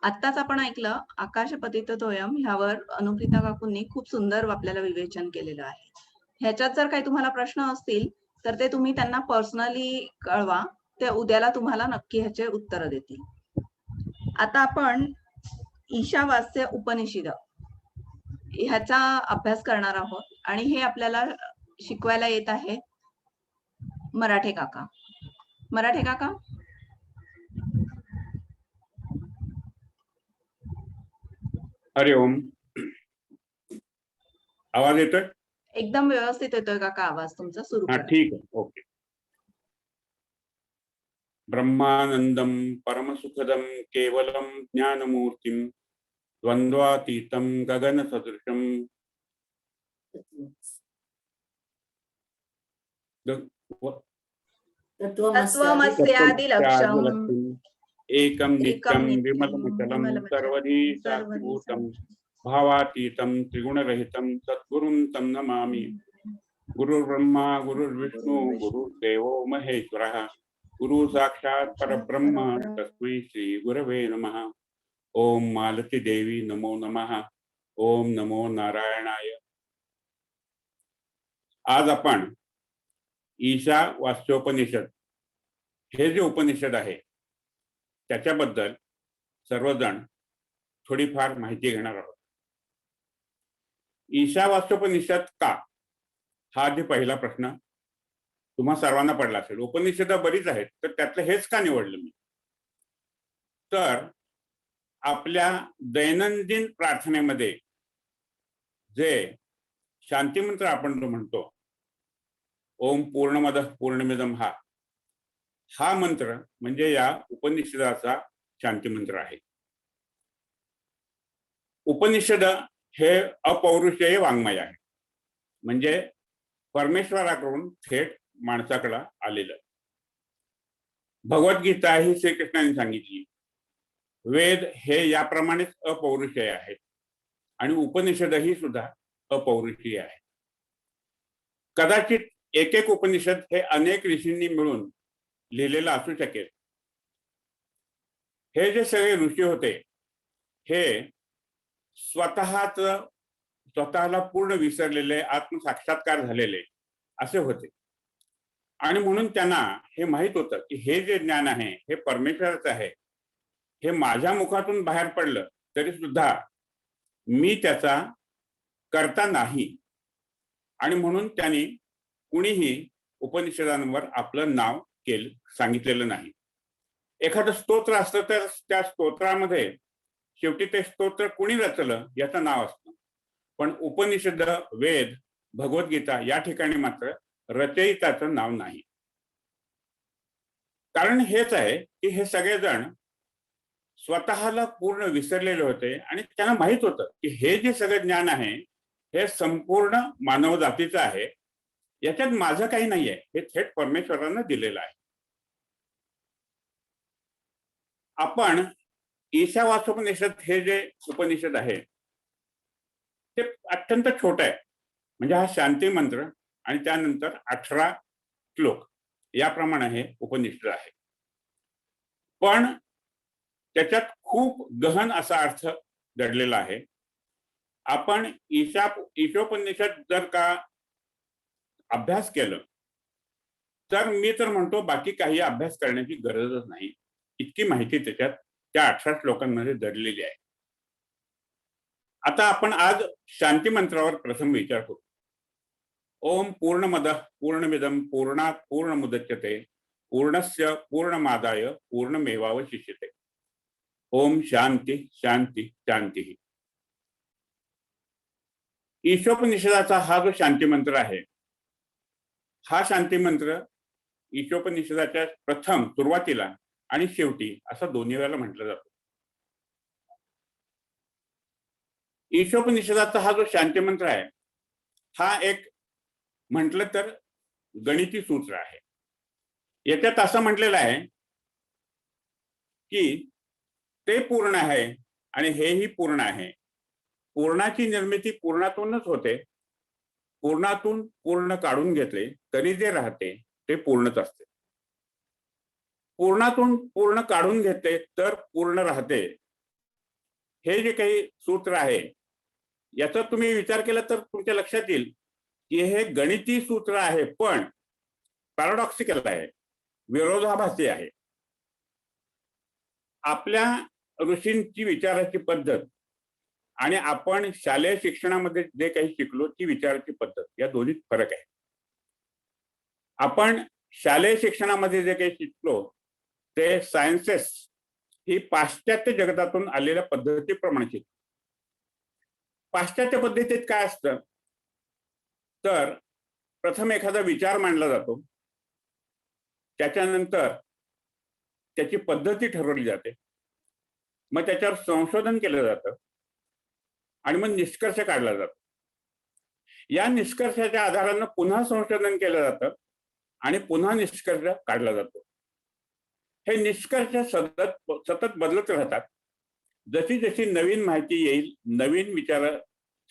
आत्ताच आपण ऐकलं आकाश पतित तोयम ह्यावर अनुप्रिता काकूंनी खूप सुंदर आपल्याला विवेचन केलेलं आहे. ह्याच्यात जर काही तुम्हाला प्रश्न असतील तर ते तुम्ही त्यांना पर्सनली कळवा. ते उद्याला तुम्हाला नक्की ह्याचे उत्तर देतील. आता आपण ईशावास्य उपनिषद ह्याचा अभ्यास करणार आहोत आणि हे आपल्याला शिकवायला येत आहे मराठे काका. मराठे काका, हरि ओम. आवाज येतोय? एकदम व्यवस्थित येतोय काका आवाज तुमचा. सुरू हा, करा. ठीक आहे, ओके. ब्रह्मानंदम परमसुखदम केवलम ज्ञानमूर्तिम द्वंद्वातीतम गगन सदृशम तत्त्वमस्यादिलक्ष्यम् एकम नित्यम विमलमचलम सर्वधी साक्षिभूतम भावातीतम त्रिगुणरहितम सद्गुरुं तं नमामि. गुरुर्ब्रह्मा गुरुर्विष्णु गुरुर्देवो महेश्वरः गुरु साक्षात् परब्रह्म तस्मै श्री गुरवे नमः. ओम मालती देवी नमो नमः. ओम नमो नारायणाय. आज आपण ईशावास्योपनिषद हे जे उपनिषद आहे त्याच्याबद्दल सर्वजण थोडीफार माहिती घेणार आहोत. ईशावास्योपनिषद का, हा जे पहिला प्रश्न तुम्हा सर्वांना पडला असेल. उपनिषद बरीच आहेत, तर त्यातलं हेच का निवडलं मी? तर आपल्या दैनंदिन प्रार्थनेमध्ये जे शांतिमंत्र आपण जो म्हणतो, ओम पूर्णमदः पूर्णमिदं, हा मंत्र म्हणजे या उपनिषदाचा शांतिमंत्र आहे. उपनिषद हे अपौरुषेय वाङ्मय आहे, म्हणजे परमेश्वराकडून थेट माणसाकडे आलेलं. भगवद्गीता ही श्रीकृष्णाने सांगितली. वेद हे याप्रमाणेच अपौरुषेय आहेत आणि उपनिषदही सुद्धा अपौरुषीय आहे. कदाचित एक एक उपनिषद हे अनेक ऋषींनी मिळून लिहिलेलं असू शकेल. हे जे सगळे ऋषी होते हे स्वतःला पूर्ण विसरलेले, आत्मसाक्षात्कार झालेले असे होते आणि म्हणून त्यांना हे माहित होतं की हे जे ज्ञान आहे हे परमेश्वराचं आहे. हे माझ्या मुखातून बाहेर पडलं तरी सुद्धा मी त्याचा करता नाही आणि म्हणून त्यांनी कुणीही उपनिषदांवर आपलं नाव सांगितलेलं नाही. एखादं स्तोत्र असतं तर त्या स्तोत्रामध्ये शेवटी ते स्तोत्र कुणी रचलं याचं नाव असतं, पण उपनिषद, वेद, भगवद्गीता या ठिकाणी मात्र रचयिताचं नाव नाही. कारण हेच आहे की हे सगळेजण स्वतःला पूर्ण विसरलेले होते आणि त्यांना माहित होतं की हे जे सगळं ज्ञान आहे हे संपूर्ण मानव जातीचं आहे, याच्यात माझं काही नाहीये, हे थेट परमेश्वरानं दिलेलं आहे. आपण ईशावास्योपनिषद हे जे उपनिषद आहे ते अत्यंत छोटं आहे. म्हणजे हा शांती मंत्र आणि त्यानंतर 18 श्लोक याप्रमाणे हे उपनिषद आहे, पण त्याच्यात खूप गहन असा अर्थ दडलेला आहे. आपण ईशोपनिषद जर का अभ्यास केलं तर मी तर म्हणतो बाकी काही अभ्यास करण्याची गरजच नाही, इतकी माहिती त्याच्यात त्या 18 श्लोकांमध्ये दडलेली आहे. आता आपण आज शांती मंत्रावर प्रथम विचार करू. ओम पूर्णमदः पूर्णमिदं पूर्णात् पूर्णमुदच्यते पूर्णस्य पूर्णमादाय पूर्णमेवावशिष्यते. ओम शांती शांती शांती. ईशोपनिषदाचा हा जो शांती मंत्र आहे, हा शांती मंत्र ईशोपनिषदाच्या प्रथम सुरुवातीला आणि शेवटी असं दोन्ही वेळेला म्हटलं जातं. ईशोपनिषदाचा हा जो शांती मंत्र आहे हा एक म्हटलं तर गणिती सूत्र आहे. याच्यात असं म्हटलेलं आहे की ते पूर्ण आहे आणि हेही पूर्ण आहे. पूर्णाची निर्मिती पूर्णातूनच होते. पूर्णातून पूर्ण काढून घेतले तरी जे राहते ते पूर्णच असते. पूर्णातून पूर्ण काढून घेतले तर पूर्ण राहते हे जे काही सूत्र आहे याचा तुम्ही विचार केला तर तुमच्या लक्षात येईल की हे गणिती सूत्र आहे, पण पॅराडॉक्सिकल आहे, विरोधाभासी आहे. आपल्या ऋषींची विचाराची पद्धत आणि आपण शालेय शिक्षणामध्ये जे काही शिकलो ती विचाराची पद्धत, या दोन्हीत फरक आहे. आपण शालेय शिक्षणामध्ये जे काही शिकलो ते सायन्सेस ही पाश्चात्य जगतातून आलेल्या पद्धतीप्रमाणे शिकलो. पाश्चात्य पद्धतीत काय असतं तर प्रथम एखादा विचार मांडला जातो, त्याच्यानंतर त्याची पद्धती ठरवली जाते, मग त्याच्यावर संशोधन केलं जातं आणि मग निष्कर्ष काढला जातो. या निष्कर्षाच्या आधारानं पुन्हा संशोधन केलं जातं आणि पुन्हा निष्कर्ष काढला जातो. हे निष्कर्ष सतत बदलत राहतात. जशी जशी नवीन माहिती येईल, नवीन विचार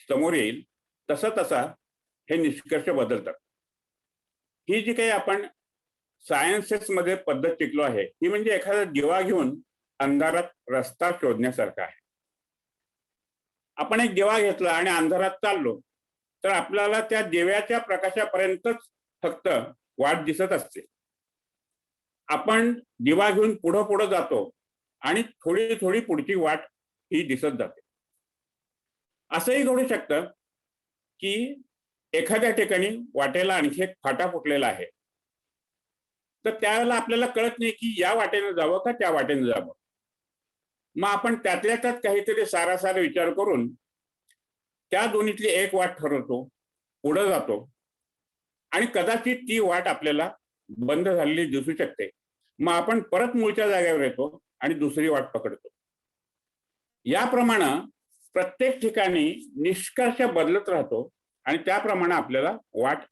समोर येईल, तसा तसा हे निष्कर्ष बदलतात. ही जी काही आपण सायन्सेस मध्ये पद्धत शिकलो आहे ही म्हणजे एखादा दिवा घेऊन अंधारात रस्ता शोधण्यासारखा आहे. आपण एक दिवा घेतला आणि अंधारात चाललो तर आपल्याला त्या दिव्याच्या प्रकाशापर्यंतच फक्त वाट दिसत असते. आपण दिवा घेऊन पुढं पुढं जातो आणि थोडी थोडी पुढची वाट ही दिसत जाते. असंही घडू शकतं की एखाद्या ठिकाणी वाटेला आणखी एक फाटा फुटलेला आहे, तर त्यावेळेला आपल्याला कळत नाही की या वाटेनं जावं का त्या वाटेनं जावं. मग आपण त्यातल्या त्यात काहीतरी सारासार विचार करून त्या दोन्हीतली एक वाट ठरवतो, पुढे जातो आणि कदाचित ती वाट आपल्याला बंद झालेली दिसू शकते. मग आपण परत मूळच्या जागेवर येतो आणि दुसरी वाट पकडतो. याप्रमाणे प्रत्येक ठिकाणी निष्कर्ष बदलत राहतो आणि त्याप्रमाणे आपल्याला वाट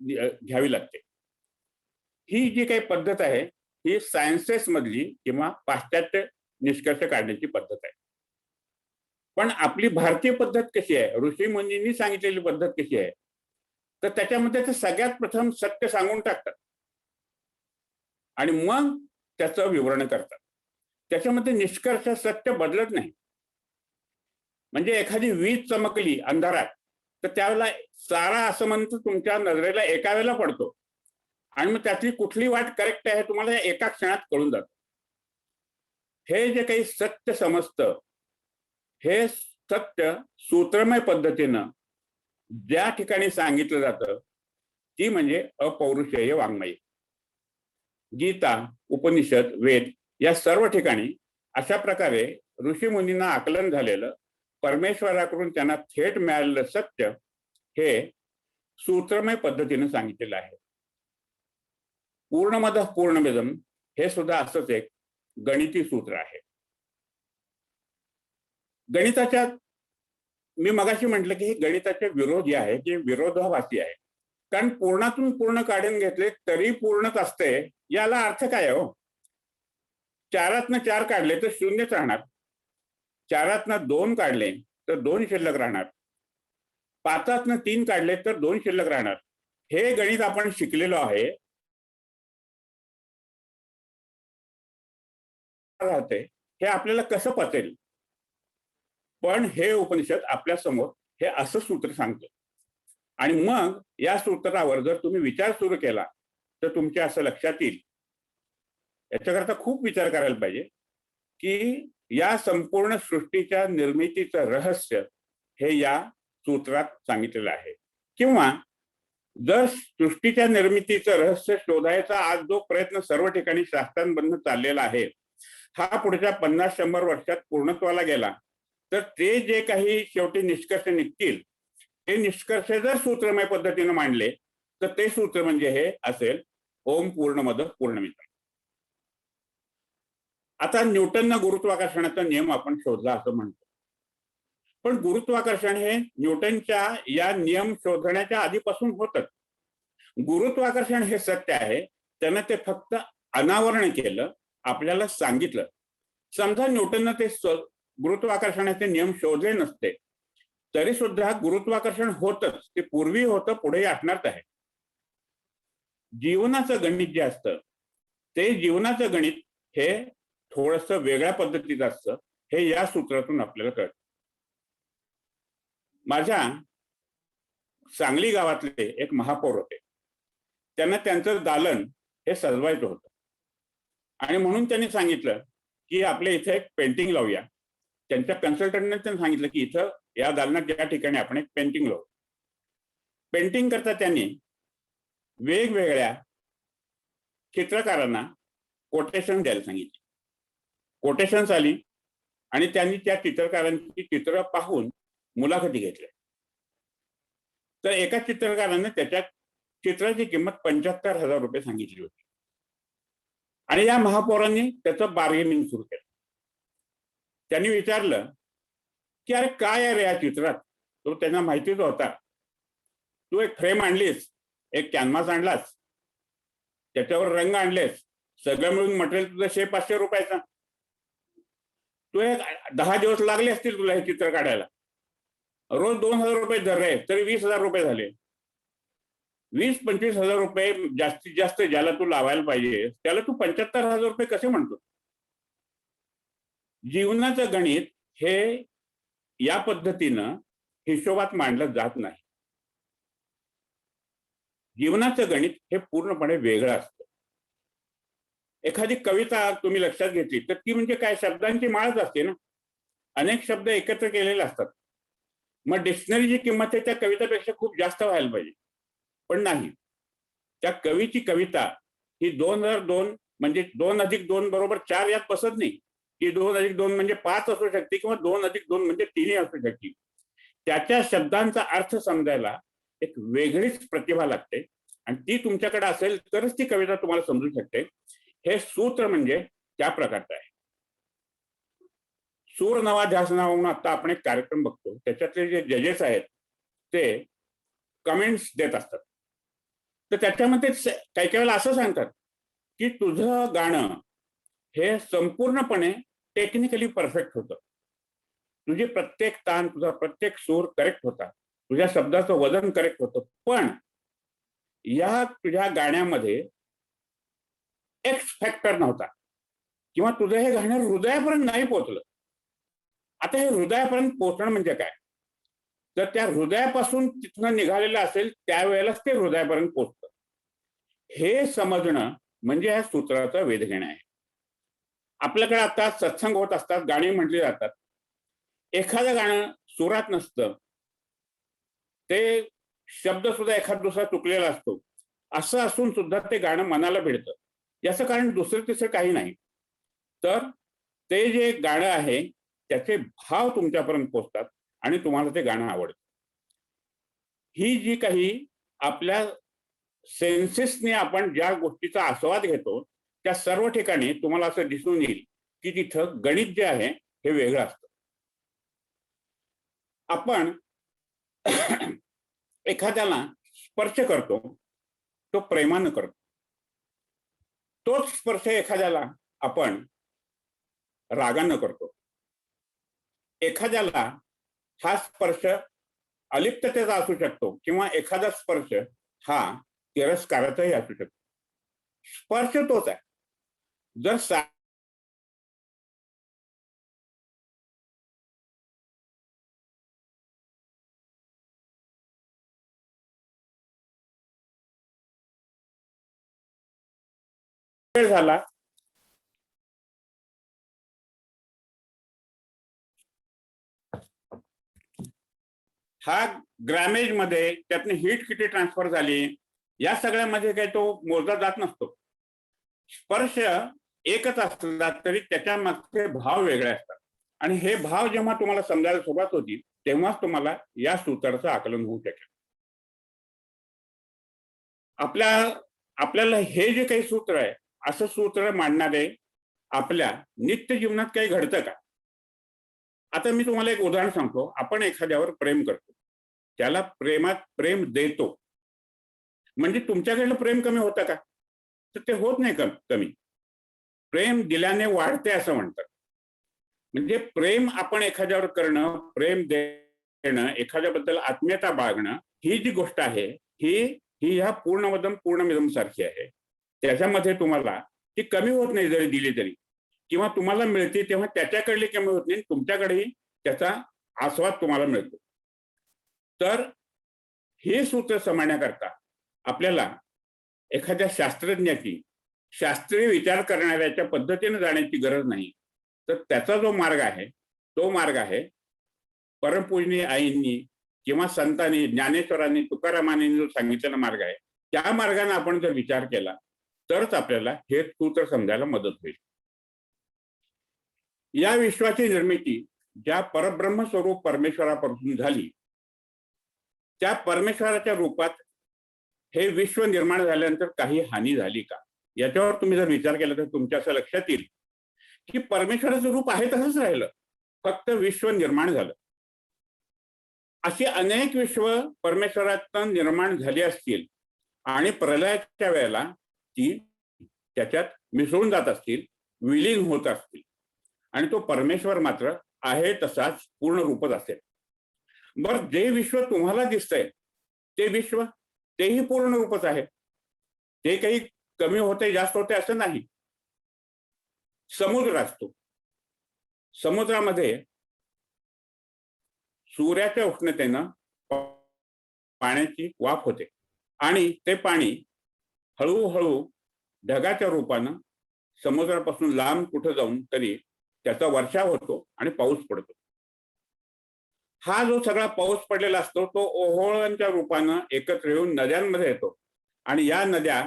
घ्यावी लागते. ही जी काही पद्धत आहे ही सायन्सेस मधली किंवा पाश्चात्य निष्कर्ष काढण्याची पद्धत आहे. पण आपली भारतीय पद्धत कशी आहे, ऋषी मुनींनी सांगितलेली पद्धत कशी आहे, तर त्याच्यामध्ये ते सगळ्यात प्रथम सत्य सांगून टाकतात आणि मग त्याचं विवरण करतात. त्याच्यामध्ये निष्कर्ष सत्य बदलत नाही. म्हणजे एखादी वीज चमकली अंधारात तर त्यावेळेला सारा असं म्हणतो तुमच्या नजरेला एका वेळेला पडतो आणि मग त्यातली कुठली वाट करेक्ट आहे तुम्हाला एका क्षणात कळून जातं. हे जे काही सत्य समजतं हे सत्य सूत्रमय पद्धतीनं ज्या ठिकाणी सांगितलं जातं ती म्हणजे अपौरुषेय वाङ्मय. गीता, उपनिषद, वेद या सर्व ठिकाणी अशा प्रकारे ऋषी मुनींना आकलन झालेलं, परमेश्वराकडून त्यांना थेट मिळालेलं सत्य हे सूत्रमय पद्धतीने सांगितलेलं आहे. पूर्णमदः पूर्णमिदं हे सुद्धा असंच एक गणिती सूत्र आहे. गणिताच्या मी मगाशी म्हटलं की हे गणिताचे विरोधी आहे, जे विरोधाभासी आहे. कारण पूर्णातून पूर्ण काढून घेतले तरी पूर्णच असते, याला अर्थ काय हो? 4तनं 4 काढले तर शून्यच राहणार, 4तनं 2 काढले तर 2 शिल्लक राहणार, 5तनं 3 काढले तर 2 शिल्लक राहणार. हे गणित आपण शिकलेलो आहे राहते, हे आपल्याला कसं पचेल? पण हे उपनिषद आपल्या समोर हे असं सूत्र सांगतं आणि मग या सूत्रावर जर तुम्ही विचार सुरू केला तर तुमच्या असं लक्षात येईल. याच्याकरता खूप विचार करायला पाहिजे की या संपूर्ण सृष्टीच्या निर्मितीचं रहस्य हे या सूत्रात सांगितलेलं आहे. किंवा जर सृष्टीच्या निर्मितीचं रहस्य शोधायचा आज जो प्रयत्न सर्व ठिकाणी शास्त्रांमधून चाललेला आहे हा पुढच्या 50-100 वर्षात पूर्णत्वाला गेला तर ते जे काही शेवटी निष्कर्ष निघतील ते निष्कर्ष जर सूत्रमय पद्धतीने मांडले तर ते सूत्र म्हणजे हे असेल ओम पूर्णमदः पूर्णमिदम्. आता न्यूटननं गुरुत्वाकर्षणाचा नियम आपण शोधला असं म्हणतो, पण गुरुत्वाकर्षण हे न्यूटनच्या या नियम शोधण्याच्या आधीपासून होतच. गुरुत्वाकर्षण हे सत्य आहे, त्यानं ते फक्त अनावरण केलं, आपल्याला सांगितलं. समजा न्यूटननं ते गुरुत्वाकर्षणाचे नियम शोधले नसते तरी सुद्धा गुरुत्वाकर्षण होतच, ते पूर्वी होतं, पुढेही असणारच आहे. जीवनाचं गणित जे असतं ते जीवनाचं गणित हे थोडंसं वेगळ्या पद्धतीचं असतं. हे या सूत्रातून आपल्याला कळतं. माझ्या सांगली गावातले एक महापौर होते. त्यांना त्यांचं दालन हे सजवायचं होतं आणि म्हणून त्यांनी सांगितलं की आपल्या इथे एक पेंटिंग लावूया. त्यांच्या कन्सल्टंटने त्यांनी सांगितलं की इथं या दालनात ज्या ठिकाणी आपण एक पेंटिंग लावू. पेंटिंग करता त्यांनी वेगवेगळ्या चित्रकारांना कोटेशन द्यायला सांगितले. कोटेशन्स आली आणि त्यांनी त्या चित्रकारांची चित्र पाहून मुलाखती घेतल्या. तर एका चित्रकाराने त्याच्या चित्राची किंमत 75,000 रुपये सांगितली होती आणि या महापौरांनी त्याचं बार्गेनिंग सुरू केलं. त्यांनी विचारलं की अरे काय आहे रे या चित्रात? तो त्यांना माहितीच होता. तू एक फ्रेम आणलीस, एक कॅनव्हास आणलास, त्याच्यावर रंग आणलेस, सगळं मिळून मटेरियल तुझं 500 रुपयाचा. तू एक 10 दिवस लागले असतील तुला हे चित्र काढायला. रोज 2,000 रुपये दर आहे, तरी 20,000 रुपये झाले. 20-25,000 रुपये जास्तीत जास्त ज्याला तू लावायला पाहिजे त्याला तू 75,000 रुपये कसे म्हणतो? जीवनाचं गणित हे या पद्धतीनं हिशोबात मांडलं जात नाही. जीवनाचं गणित हे पूर्णपणे वेगळं असतं. एखादी कविता तुम्ही लक्षात घेतली तर ती म्हणजे काय, शब्दांची माळच असते ना. अनेक शब्द एकत्र केलेले असतात. मग डिक्शनरीची किंमत त्या कवितेपेक्षा खूप जास्त व्हायला पाहिजे, पण नाही. त्या कवीची कविता ही 2002 म्हणजे 2+2 बरोबर 4 यात बसत नाही. की 2+2 म्हणजे 5 असू शकते किंवा 2+2 म्हणजे 3 असू शकते. त्याच्या शब्दांचा अर्थ समजायला एक वेगळीच प्रतिभा लागते आणि ती तुमच्याकडे असेल तरच ती कविता तुम्हाला समजू शकते. हे सूत्र म्हणजे त्या प्रकारचं आहे. सूर नवा ध्यास नावा म्हणून आता आपण एक कार्यक्रम बघतो. त्याच्यातले जे जजेस आहेत ते कमेंट्स देत असतात. तर त्याच्यामध्ये काही काही वेळेला असं सांगतात की तुझं गाणं हे संपूर्णपणे टेक्निकली परफेक्ट होतं. तुझी प्रत्येक तान, तुझा प्रत्येक सूर करेक्ट होता, तुझ्या शब्दाचं वजन करेक्ट होतं, पण या तुझ्या गाण्यामध्ये एक्स फॅक्टर नव्हता किंवा तुझं हे गाणं हृदयापर्यंत नाही पोहोचलं. आता हे हृदयापर्यंत पोहोचणं म्हणजे काय? तर त्या हृदयापासून तिथनं निघालेलं असेल त्यावेळेलाच ते हृदयापर्यंत पोहोचतं. हे समजणं म्हणजे या सूत्राचा वेध घेणं आहे. आपल्याकडे आता सत्संग होत असतात, गाणी म्हटली जातात. एखादं गाणं सुरात नसतं, ते शब्द सुद्धा एखाद दुसरा चुकलेला असतो. असं असून सुद्धा ते गाणं मनाला भिडतं. याचं कारण दुसरं तिसरं काही नाही, तर ते जे गाणं आहे त्याचे भाव तुमच्यापर्यंत पोहोचतात आणि तुम्हाला ते गाणं आवडतं. ही जी काही आपल्या सेन्सेसने आपण ज्या गोष्टीचा आस्वाद घेतो त्या सर्व ठिकाणी तुम्हाला असं दिसून येईल की तिथं गणित जे आहे हे वेगळं असतं. आपण एखाद्याला स्पर्श करतो, तो प्रेमानं करतो. तोच स्पर्श एखाद्याला आपण रागानं करतो. एखाद्याला हा स्पर्श अलिप्ततेचा असू शकतो किंवा एखादा स्पर्श हा तिरस्काराचाही असू शकतो. स्पर्श तोच आहे. जर झाला हा ग्रॅमेज मध्ये त्यातनं हीट किती ट्रान्सफर झाली या सगळ्यामध्ये काही तो मोजला जात नसतो. स्पर्श एकच असला तरी त्याच्या मागचे भाव वेगळे असतात आणि हे भाव जेव्हा तुम्हाला समजायला सुरुवात होती तेव्हाच तुम्हाला या सूत्राचं आकलन होऊ शकेल. आपल्याला हे जे काही सूत्र आहे असं सूत्र मांडणारे आपल्या नित्य जीवनात काही घडतं का? आता मी तुम्हाला एक उदाहरण सांगतो. आपण एखाद्यावर प्रेम करतो, त्याला प्रेमात प्रेम देतो, म्हणजे तुमच्याकडलं प्रेम कमी होतं का? तर ते होत नाही कमी. प्रेम दिल्याने वाढते असं म्हणतात. म्हणजे प्रेम आपण एखाद्यावर करणं, प्रेम देणं, एखाद्याबद्दल आत्मीयता बाळगणं ही जी गोष्ट आहे ही ह्या पूर्णवदम पूर्णमिदम सारखी आहे. त्याच्यामध्ये तुम्हाला ती कमी होत नाही जरी दिली तरी, किंवा तुम्हाला मिळते तेव्हा त्याच्याकडली कमी होत नाही, तुमच्याकडेही त्याचा आस्वाद तुम्हाला मिळतो. तर हे सूत्र समजण्याकरता आपल्याला एखाद्या शास्त्रज्ञाची शास्त्रीय विचार करणाऱ्याच्या पद्धतीने जाण्याची गरज नाही. तर त्याचा जो मार्ग आहे तो मार्ग आहे परमपूजनीय आईंनी किंवा संतांनी, ज्ञानेश्वरांनी, तुकारामांनी जो सांगितलेला मार्ग आहे, त्या मार्गाने आपण जर विचार केला तरच आपल्याला हे सूत्र समजायला मदत होईल. या विश्वाची निर्मिती ज्या परब्रह्म स्वरूप परमेश्वरापासून झाली, त्या परमेश्वराच्या रूपात हे विश्व निर्माण झाल्यानंतर काही हानी झाली का, याच्यावर तुम्ही जर विचार केला तर तुमच्या असं लक्षात येईल की परमेश्वराचं रूप आहे तसंच राहिलं, फक्त विश्व निर्माण झालं. अशी अनेक विश्व परमेश्वरातून निर्माण झाली असतील आणि प्रलयाच्या वेळेला ती त्याच्यात मिसळून जात असतील, विलीन होत असतील, आणि तो परमेश्वर मात्र आहे तसाच पूर्ण रूपच असेल. बरं, जे विश्व तुम्हाला दिसतंय ते विश्व तेही पूर्ण रूपच आहे, ते काही कमी होते जास्त होते असं नाही. समुद्र असतो, समुद्रामध्ये सूर्याच्या उष्णतेनं पाण्याची वाफ होते आणि ते पाणी हळूहळू ढगाच्या रूपानं समुद्रापासून लांब कुठं जाऊन तरी त्याचा वर्षाव होतो आणि पाऊस पडतो. हा जो सगळा पाऊस पडलेला असतो तो ओहोळांच्या रूपानं एकत्र येऊन नद्यांमध्ये येतो आणि या नद्या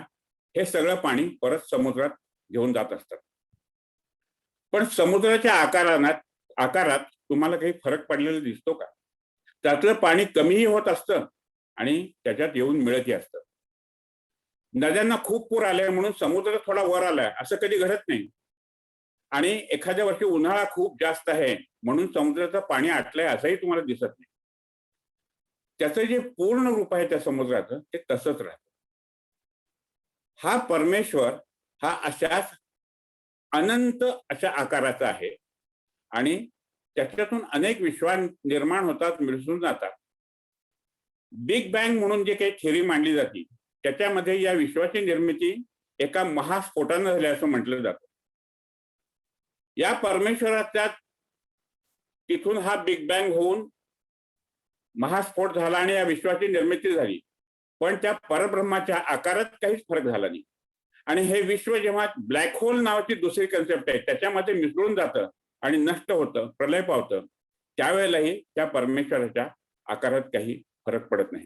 हे सगळं पाणी परत समुद्रात घेऊन जात असतात. पण समुद्राच्या आकारात तुम्हाला काही फरक पडलेला दिसतो का? त्यातलं पाणी कमीही होत असतं आणि त्याच्यात येऊन मिळतही असतं. नद्यांना खूप पूर आलाय म्हणून समुद्र थोडा वर आलाय असं कधी घडत नाही. आणि एखाद्या वर्षी उन्हाळा खूप जास्त आहे म्हणून समुद्राचं पाणी आटलंय असंही तुम्हाला दिसत नाही. त्याचं जे पूर्ण रूप आहे त्या समुद्राचं ते तसंच राहतं. हा परमेश्वर हा अशाच अनंत अशा आकाराचा आहे आणि त्याच्यातून अनेक विश्व निर्माण होतात, मिसळून जातात. बिग बँग म्हणून जे काही थेअरी मांडली जाते त्याच्यामध्ये या विश्वाची निर्मिती एका महास्फोटानं झाली असं म्हटलं जातं. या परमेश्वराच्या तिथून हा बिग बँग होऊन महास्फोट झाला आणि या विश्वाची निर्मिती झाली, पण त्या परब्रह्माच्या आकारात काहीच फरक झाला नाही. आणि हे विश्व जेव्हा ब्लॅक होल नावाची दुसरी कन्सेप्ट आहे त्याच्यामध्ये मिसळून जातं आणि नष्ट होतं, प्रलय पावतं, त्यावेळेलाही त्या परमेश्वराच्या आकारात काही फरक पडत नाही.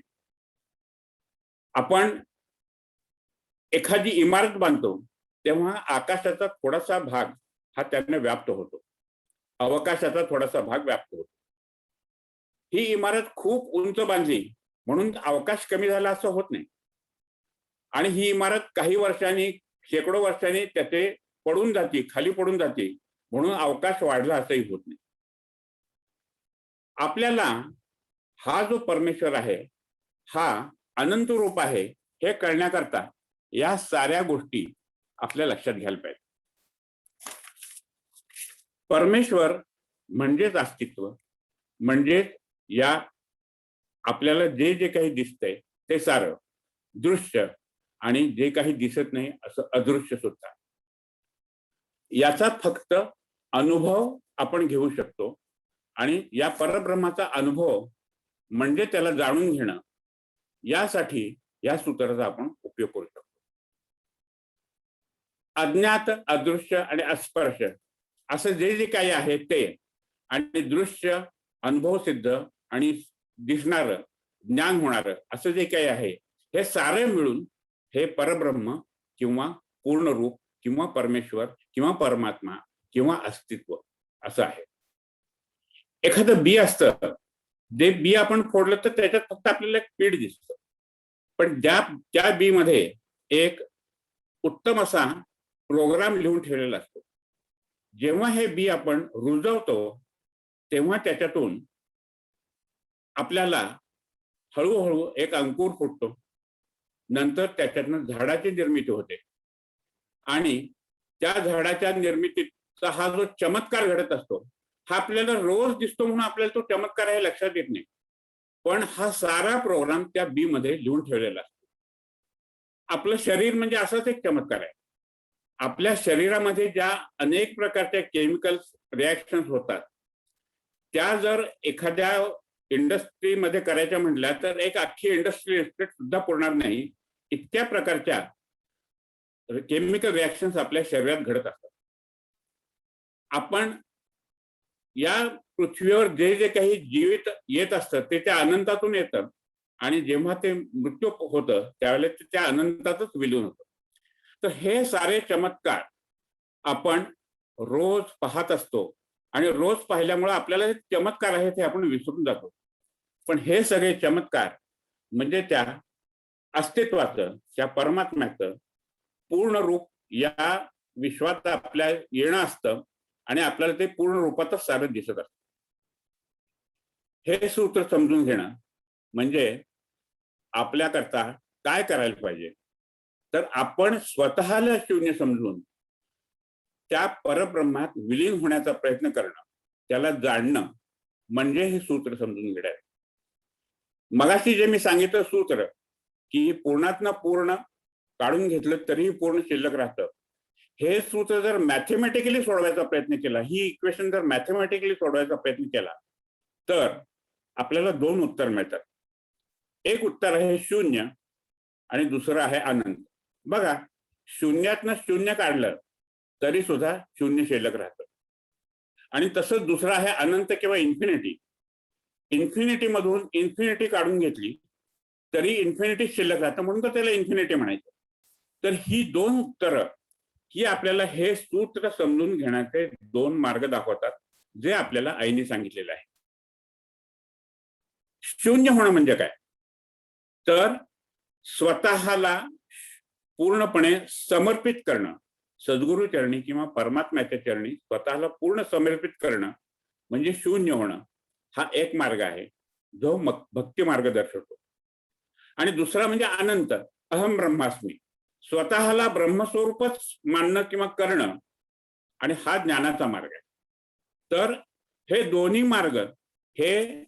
आपण एखादी इमारत बांधतो तेव्हा आकाशाचा थोडासा भाग हा त्याने व्याप्त होतो, अवकाशाचा थोडासा भाग व्याप्त होतो. ही इमारत खूप उंच बांधली म्हणून अवकाश कमी झाला असं होत नाही, आणि ही इमारत काही वर्षांनी, शेकडो वर्षांनी त्याचे पडून जाते, खाली पडून जाते म्हणून अवकाश वाढला असंही होत नाही. आपल्याला हा जो परमेश्वर आहे हा अनंत रूप आहे हे कळण्याकरता या साऱ्या गोष्टी आपल्या लक्षात घ्यायला पाहिजे. परमेश्वर म्हणजेच अस्तित्व, म्हणजेच या आपल्याला जे जे काही दिसतंय ते सारं दृश्य, आणि जे काही दिसत नाही असं अदृश्य सुद्धा. याचा फक्त अनुभव आपण घेऊ शकतो आणि या परब्रह्माचा अनुभव म्हणजे त्याला जाणून घेणं, यासाठी या सूत्राचा आपण उपयोग करू शकतो. अज्ञात, अदृश्य आणि अस्पर्श असं जे जे काही आहे ते, आणि दृश्य, अनुभव सिद्ध आणि दिसणारं, ज्ञान होणारं असं जे काही आहे हे सारे मिळून हे परब्रह्म किंवा पूर्ण रूप किंवा परमेश्वर किंवा परमात्मा किंवा अस्तित्व असं आहे. एखादं बी असतं, जे बी आपण फोडलं तर त्याच्यात फक्त आपल्याला एक पीठ दिसतं, पण त्या बी मध्ये एक उत्तम असा प्रोग्राम लिहून ठेवलेला असतो. जेव्हा हे बी आपण रुजवतो तेव्हा त्याच्यातून आपल्याला हळूहळू एक अंकुर फुटतो, नंतर त्याच्यातनं झाडाची निर्मिती होते, आणि त्या झाडाच्या निर्मितीचा हा जो चमत्कार घडत असतो हा आपल्याला रोज दिसतो म्हणून आपल्याला तो चमत्कार आहे लक्षात येत नाही, पण हा सारा प्रोग्राम त्या बी मध्ये लिहून ठेवलेला असतो. आपलं शरीर म्हणजे असाच एक चमत्कार आहे. आपल्या शरीरामध्ये ज्या अनेक प्रकारच्या केमिकल्स रिॲक्शन्स होतात, त्या जर एखाद्या इंडस्ट्रीमध्ये करायच्या म्हटल्या तर एक अख्खी इंडस्ट्री एस्टेट सुद्धा पुरणार नाही, इतक्या प्रकारच्या केमिकल रिॲक्शन्स आपल्या शरीरात घडत असतात. आपण या पृथ्वीवर जे जे काही जीवित येत असतं ते त्या अनंतातून येतं, आणि जेव्हा ते मृत्यू होतं त्यावेळेला ते त्या अनंतातच विलीन होतं. तर हे सारे चमत्कार आपण रोज पाहत असतो, आणि रोज पाहिल्यामुळे आपल्याला हे चमत्कार आहेत हे आपण विसरून जातो. पण हे सगळे चमत्कार म्हणजे त्या अस्तित्वाचं, त्या परमात्म्याचं पूर्ण रूप या विश्वात आपल्या येणं असतं, आणि आपल्याला ते पूर्ण रूपातच सारं दिसत असतं. हे सूत्र समजून घेणं म्हणजे आपल्याकरता काय करायला पाहिजे, तर आपण स्वतःला शून्य समजून त्या परब्रह्मात विलीन होण्याचा प्रयत्न करणं, त्याला जाणणं म्हणजे हे सूत्र समजून घेणं आहे. मगाशी जे मी सांगितलं सूत्र, की पूर्णातनं पूर्ण काढून घेतलं तरीही पूर्ण शिल्लक राहतं, हे सूत्र जर मॅथमॅटिकली सोडवायचा प्रयत्न केला, ही इक्वेशन जर मॅथमॅटिकली सोडवायचा प्रयत्न केला, तर आपल्याला 2 उत्तर मिळतात. एक उत्तर आहे शून्य, आणि दुसरं आहे अनंत. बघा, शून्यातनं शून्य काढलं तरी सुद्धा शून्य शिल्लक राहतं, आणि तसंच दुसरं आहे अनंत किंवा इन्फिनिटी. इन्फिनिटी मधून इन्फिनिटी काढून घेतली तरी इन्फिनिटी शिल्लक राहतं, म्हणून तर त्याला इन्फिनिटी म्हणायचं. तर ही 2 उत्तरं ही आपल्याला हे सूत्र समजून घेण्याचे 2 मार्ग दाखवतात, जे आपल्याला आईने सांगितलेलं आहे. शून्य होणं म्हणजे काय, तर स्वतःला पूर्णपणे समर्पित करणं, सद्गुरु चरणी किंवा परमात्म्याच्या चरणी स्वतःला पूर्ण समर्पित करणं म्हणजे शून्य होणं. हा एक मार्ग आहे जो भक्ती मार्ग दर्शवतो. आणि दुसरा म्हणजे अनंत, अहम ब्रह्मास्मी, स्वतःला ब्रह्मस्वरूपच मानणं किंवा करणं, आणि हा ज्ञानाचा मार्ग आहे. तर हे दोन्ही मार्ग हे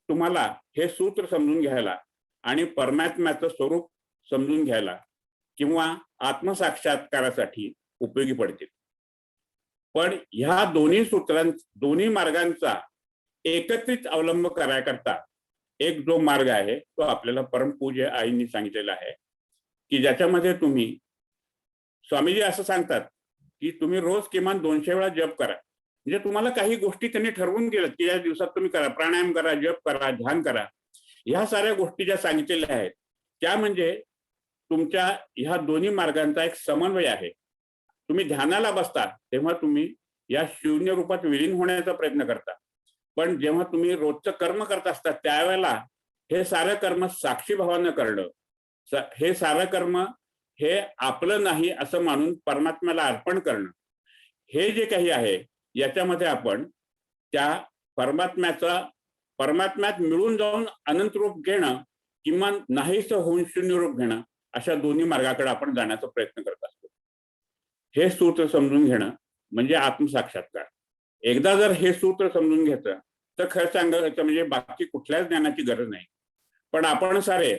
तुम्हाला हे सूत्र समजून घ्यायला आणि परमात्म्याचं स्वरूप समजून घ्यायला किंवा आत्मसाक्षात्कारासाठी उपयोगी पडतील. पण ह्या दोन्ही मार्गांचा एकत्रित अवलंब करायकरता एक जो मार्ग आहे तो आपल्याला परमपूज्य आईंनी सांगितलेला आहे, की ज्याच्यामध्ये तुम्ही, स्वामीजी असं सांगतात की तुम्ही रोज किमान 200 वेळा जप करा. म्हणजे तुम्हाला काही गोष्टी त्यांनी ठरवून गेल्यात की या दिवसात तुम्ही करा, प्राणायाम करा, जप करा, ध्यान करा. ह्या साऱ्या गोष्टी ज्या सांगितलेल्या आहेत त्या म्हणजे तुमच्या ह्या दोन्ही मार्गांचा एक समन्वय आहे. तुम्ही ध्यानाला बसता तेव्हा तुम्ही या शून्य रूपात विलीन होण्याचा प्रयत्न करता, पण जेव्हा तुम्ही रोजचं कर्म करत असता त्यावेळेला हे सारं कर्म साक्षी भावानं करणं, हे सारं कर्म हे आपलं नाही असं मानून परमात्म्याला अर्पण करणं, हे जे काही आहे याच्यामध्ये आपण त्या परमात्म्यात मिळून जाऊन अनंत रूप घेणं किंवा नाहीसं होऊन शून्य रूप घेणं, अशा दोन्ही मार्गाकडे आपण जाण्याचा प्रयत्न करत असतो. हे सूत्र समजून घेणं म्हणजे आत्मसाक्षात्कार. एकदा जर हे सूत्र समजून घेतलं तर खरं सांगायचं म्हणजे बाकी कुठल्याच ज्ञानाची गरज नाही. पण आपण सारे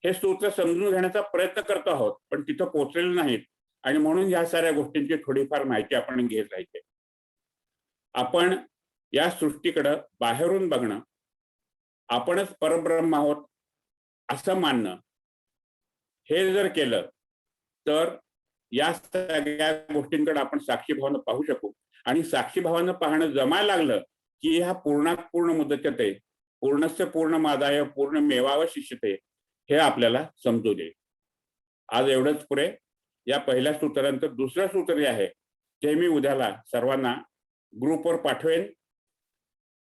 हे सूत्र समजून घेण्याचा प्रयत्न करतो आहोत, पण तिथं पोहोचलेलो नाहीत, आणि म्हणून या साऱ्या गोष्टींची थोडीफार माहिती आपण घेत राहायची. आपण या सृष्टीकडं बाहेरून बघणं, आपणच परब्रह्म आहोत असं मानणं, हे जर केलं तर या सगळ्या गोष्टींकडे आपण साक्षीभावानं पाहू शकू. आणि साक्षीभावानं पाहणं जमायला लागलं की ह्या पूर्णात पूर्ण मुदच्यते, पूर्णस्य पूर्णमादाय पूर्णमेवावशिष्यते हे आपल्याला समजू दे. आज एवढंच पुरे. या पहिल्या सूत्रानंतर दुसरं सूत्र जे आहे ते मी उद्याला सर्वांना ग्रुपवर पाठवेन.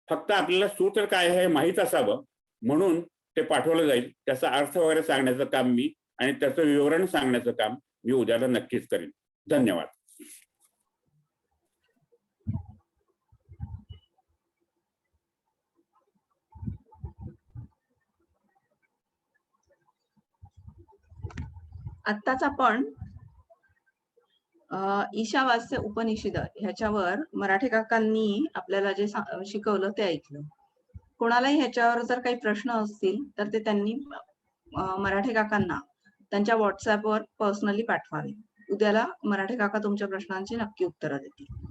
फक्त आपल्याला सूत्र काय आहे माहीत असावं म्हणून ते पाठवलं जाईल. त्याचा अर्थ वगैरे सांगण्याचं काम मी, आणि त्याचं विवरण सांगण्याचं काम मी उद्याला नक्कीच करेन. धन्यवाद. आत्ताच आपण ईशावास्य उपनिषद ह्याच्यावर मराठे काकांनी आपल्याला जे शिकवलं ते ऐकलं. कोणालाही ह्याच्यावर जर काही प्रश्न असतील तर ते त्यांनी मराठे काकांना त्यांच्या व्हॉट्सअपवर पर्सनली पाठवावे. उद्याला मराठे काका तुमच्या प्रश्नांची नक्की उत्तरं देतील.